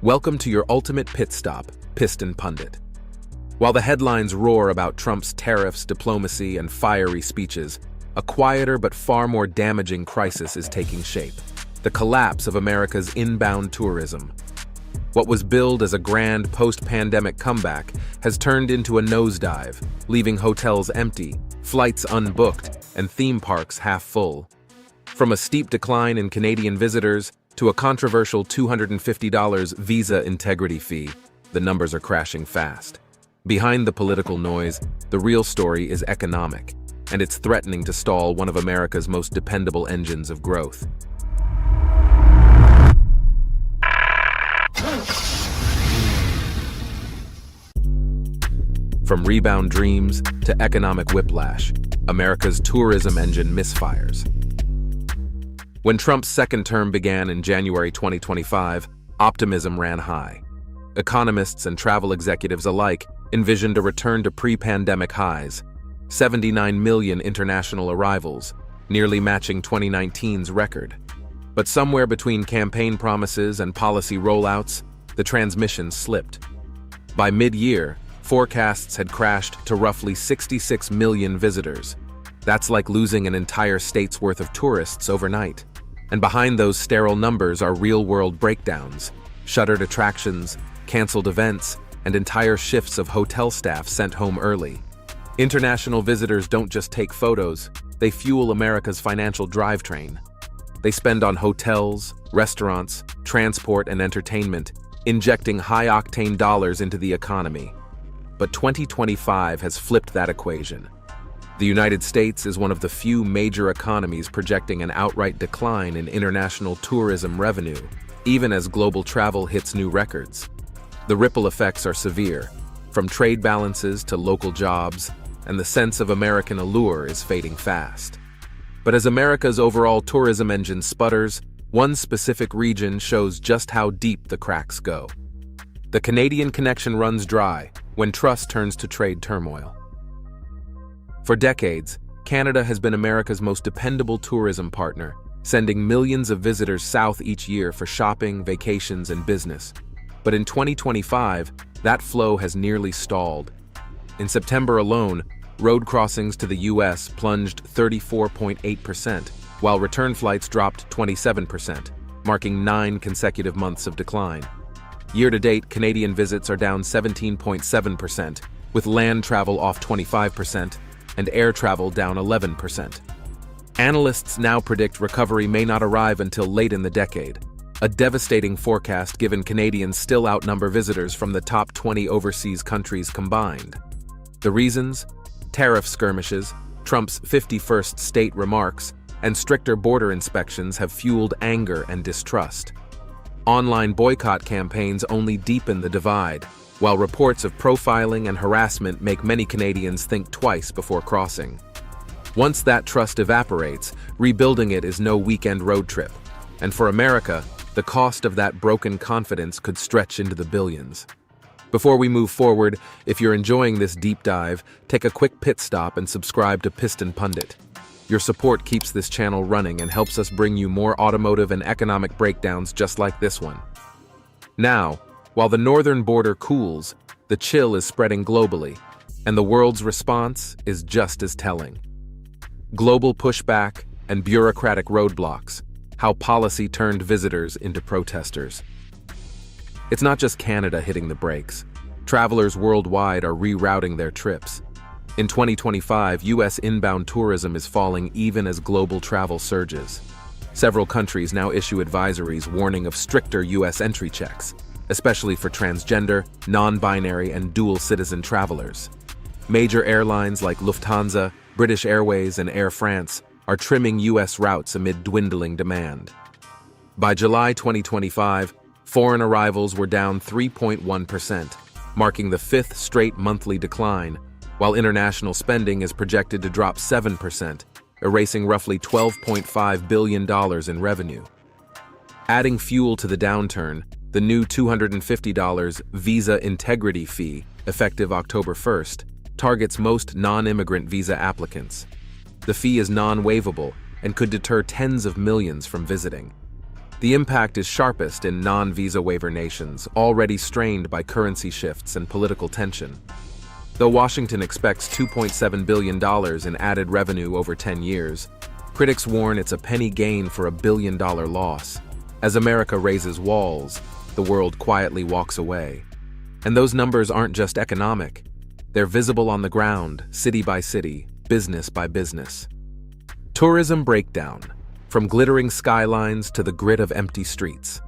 Welcome to your ultimate pit stop, Piston Pundit. While the headlines roar about Trump's tariffs, diplomacy, and fiery speeches, a quieter but far more damaging crisis is taking shape: the collapse of America's inbound tourism. What was billed as a grand post-pandemic comeback has turned into a nosedive, leaving hotels empty, flights unbooked, and theme parks half full. From a steep decline in Canadian visitors to a controversial $250 visa integrity fee, the numbers are crashing fast. Behind the political noise, the real story is economic, and it's threatening to stall one of America's most dependable engines of growth. From rebound dreams to economic whiplash, America's tourism engine misfires. When Trump's second term began in January 2025, optimism ran high. Economists and travel executives alike envisioned a return to pre-pandemic highs: 79 million international arrivals, nearly matching 2019's record. But somewhere between campaign promises and policy rollouts, the transmission slipped. By mid-year, forecasts had crashed to roughly 66 million visitors. That's like losing an entire state's worth of tourists overnight. And behind those sterile numbers are real-world breakdowns: shuttered attractions, canceled events, and entire shifts of hotel staff sent home early. International visitors don't just take photos, they fuel America's financial drivetrain. They spend on hotels, restaurants, transport, and entertainment, injecting high-octane dollars into the economy. But 2025 has flipped that equation. The United States is one of the few major economies projecting an outright decline in international tourism revenue, even as global travel hits new records. The ripple effects are severe, from trade balances to local jobs, and the sense of American allure is fading fast. But as America's overall tourism engine sputters, one specific region shows just how deep the cracks go. The Canadian connection runs dry when trust turns to trade turmoil. For decades, Canada has been America's most dependable tourism partner, sending millions of visitors south each year for shopping, vacations, and business. But in 2025, that flow has nearly stalled. In September alone, road crossings to the U.S. plunged 34.8%, while return flights dropped 27%, marking 9 consecutive months of decline. Year-to-date, Canadian visits are down 17.7%, with land travel off 25%, and air travel down 11%. Analysts now predict recovery may not arrive until late in the decade, a devastating forecast given Canadians still outnumber visitors from the top 20 overseas countries combined. The reasons? Tariff skirmishes, Trump's 51st state remarks, and stricter border inspections have fueled anger and distrust. Online boycott campaigns only deepen the divide, while reports of profiling and harassment make many Canadians think twice before crossing. Once that trust evaporates, rebuilding it is no weekend road trip. And for America, the cost of that broken confidence could stretch into the billions. Before we move forward, if you're enjoying this deep dive, take a quick pit stop and subscribe to Piston Pundit. Your support keeps this channel running and helps us bring you more automotive and economic breakdowns just like this one. Now, while the northern border cools, the chill is spreading globally, and the world's response is just as telling. Global pushback and bureaucratic roadblocks: how policy turned visitors into protesters. It's not just Canada hitting the brakes. Travelers worldwide are rerouting their trips. In 2025, U.S. inbound tourism is falling even as global travel surges. Several countries now issue advisories warning of stricter U.S. entry checks, especially for transgender, non-binary, and dual-citizen travelers. Major airlines like Lufthansa, British Airways, and Air France are trimming U.S. routes amid dwindling demand. By July 2025, foreign arrivals were down 3.1%, marking the 5th straight monthly decline, while international spending is projected to drop 7%, erasing roughly $12.5 billion in revenue. Adding fuel to the downturn, the new $250 visa integrity fee, effective October 1st, targets most non-immigrant visa applicants. The fee is non-waivable and could deter tens of millions from visiting. The impact is sharpest in non-visa waiver nations, already strained by currency shifts and political tension. Though Washington expects $2.7 billion in added revenue over 10 years, critics warn it's a penny gain for $1 billion loss. As America raises walls, the world quietly walks away. And those numbers aren't just economic. They're visible on the ground, city by city, business by business. Tourism breakdown, from glittering skylines to the grit of empty streets.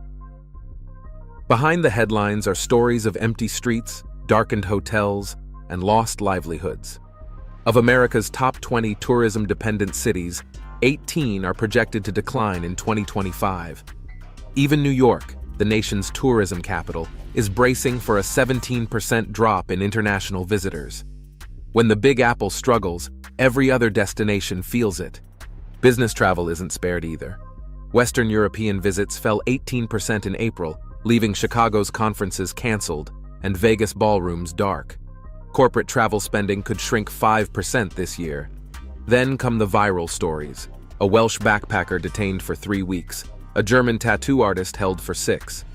Behind the headlines are stories of empty streets, darkened hotels, and lost livelihoods. Of America's top 20 tourism-dependent cities, 18 are projected to decline in 2025. Even New York, the nation's tourism capital, is bracing for a 17% drop in international visitors. When the Big Apple struggles, every other destination feels it. Business travel isn't spared either. Western European visits fell 18% in April, leaving Chicago's conferences canceled and Vegas ballrooms dark. Corporate travel spending could shrink 5% this year. Then come the viral stories. A Welsh backpacker detained for 3 weeks. A German tattoo artist held for 6.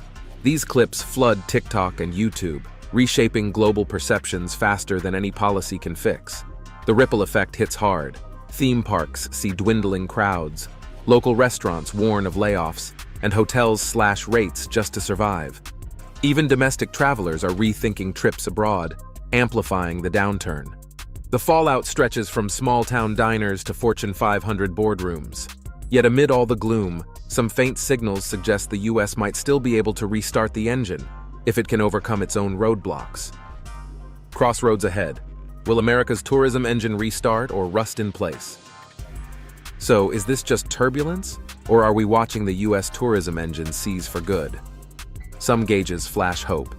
These clips flood TikTok and YouTube, reshaping global perceptions faster than any policy can fix. The ripple effect hits hard. Theme parks see dwindling crowds. Local restaurants warn of layoffs, and hotels slash rates just to survive. Even domestic travelers are rethinking trips abroad, amplifying the downturn. The fallout stretches from small-town diners to Fortune 500 boardrooms. Yet amid all the gloom, some faint signals suggest the U.S. might still be able to restart the engine, if it can overcome its own roadblocks. Crossroads ahead. Will America's tourism engine restart or rust in place? So, is this just turbulence, or are we watching the U.S. tourism engine seize for good? Some gauges flash hope.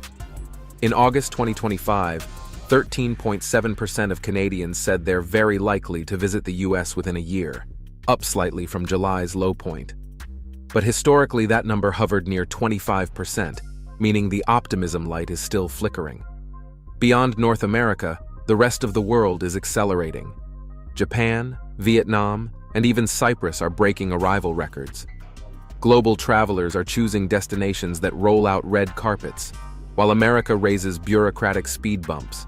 In August 2025, 13.7% of Canadians said they're very likely to visit the U.S. within a year, up slightly from July's low point. But historically, that number hovered near 25%, meaning the optimism light is still flickering. Beyond North America, the rest of the world is accelerating. Japan, Vietnam, and even Cyprus are breaking arrival records. Global travelers are choosing destinations that roll out red carpets, while America raises bureaucratic speed bumps.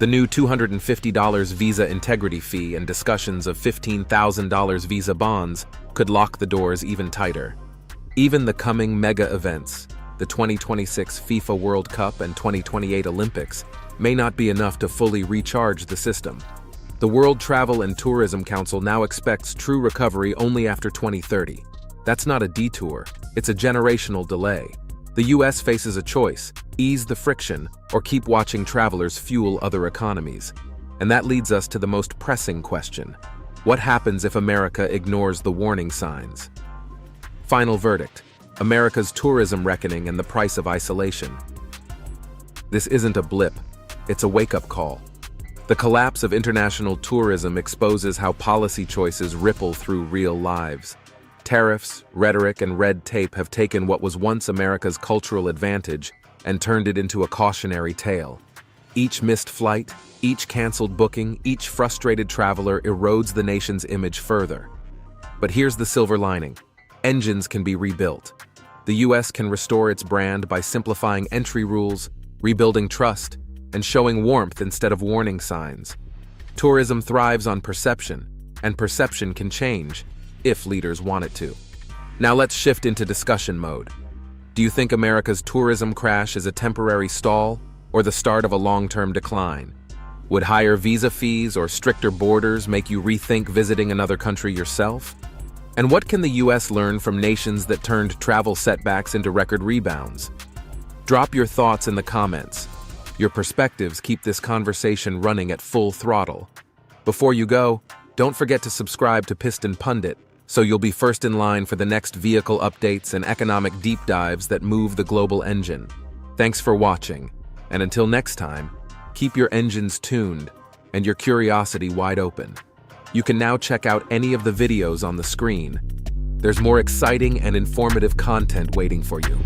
The new $250 visa integrity fee and discussions of $15,000 visa bonds could lock the doors even tighter. Even the coming mega events, the 2026 FIFA World Cup and 2028 Olympics, may not be enough to fully recharge the system. The World Travel and Tourism Council now expects true recovery only after 2030. That's not a detour, it's a generational delay. The U.S. faces a choice: ease the friction or keep watching travelers fuel other economies. And that leads us to the most pressing question: what happens if America ignores the warning signs? Final verdict: America's tourism reckoning and the price of isolation. This isn't a blip, it's a wake-up call. The collapse of international tourism exposes how policy choices ripple through real lives. Tariffs, rhetoric, and red tape have taken what was once America's cultural advantage and turned it into a cautionary tale. Each missed flight, each canceled booking, each frustrated traveler erodes the nation's image further. But here's the silver lining: engines can be rebuilt. The U.S. can restore its brand by simplifying entry rules, rebuilding trust, and showing warmth instead of warning signs. Tourism thrives on perception, and perception can change, if leaders want it to. Now let's shift into discussion mode. Do you think America's tourism crash is a temporary stall or the start of a long-term decline? Would higher visa fees or stricter borders make you rethink visiting another country yourself? And what can the U.S. learn from nations that turned travel setbacks into record rebounds? Drop your thoughts in the comments. Your perspectives keep this conversation running at full throttle. Before you go, don't forget to subscribe to Piston Pundit, so you'll be first in line for the next vehicle updates and economic deep dives that move the global engine. Thanks for watching, and until next time, keep your engines tuned and your curiosity wide open. You can now check out any of the videos on the screen. There's more exciting and informative content waiting for you.